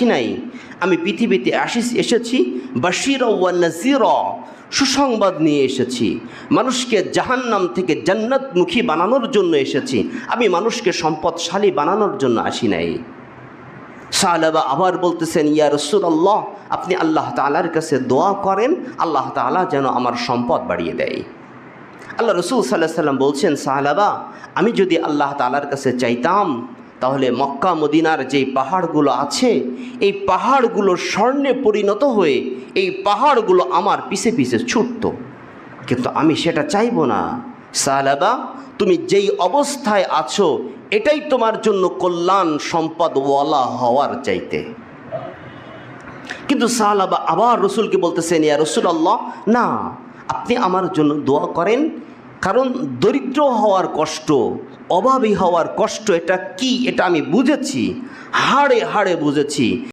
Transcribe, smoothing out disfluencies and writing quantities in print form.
আসি নাই, আমি পৃথিবীতে এসেছি বাশীরা ওয়া নাযীরা, সুসংবাদ নিয়ে এসেছি। মানুষকে জাহান্নাম থেকে জান্নাতমুখী বানানোর জন্য এসেছি, আমি মানুষকে সম্পদশালী বানানোর জন্য আসি নাই। সাহাবা আবার বলতেছেন, ইয়া রাসূলুল্লাহ, আপনি আল্লাহ তাআলার কাছে দোয়া করেন, আল্লাহ তাআলা যেন আমার সম্পদ বাড়িয়ে দেয়। আল্লাহ রসুল সাল্লাল্লাহু আলাইহি ওয়াসাল্লাম বলছেন, সাহাবা, আমি যদি আল্লাহ তাআলার কাছে চাইতাম তাহলে মক্কা মদিনার যেই পাহাড়গুলো আছে, এই পাহাড়গুলো স্বর্ণে পরিণত হয়ে এই পাহাড়গুলো আমার পিছে পিছে ছুটত, কিন্তু আমি সেটা চাইবো না। সাহাবা, তুমি যেই অবস্থায় আছো এটাই তোমার জন্য কল্যাণ, সম্পদওয়ালা হওয়ার চাইতে। কিন্তু সাহাবা আবার রসুলকে বলতেছেন, ইয়া রাসূলুল্লাহ, না, আপনি আমার জন্য দোয়া করেন, কারণ দরিদ্র হওয়ার কষ্ট, অভাবী হওয়ার কষ্ট এটা কি, এটা আমি বুঝেছি, হাড়ে হাড়ে বুঝেছি।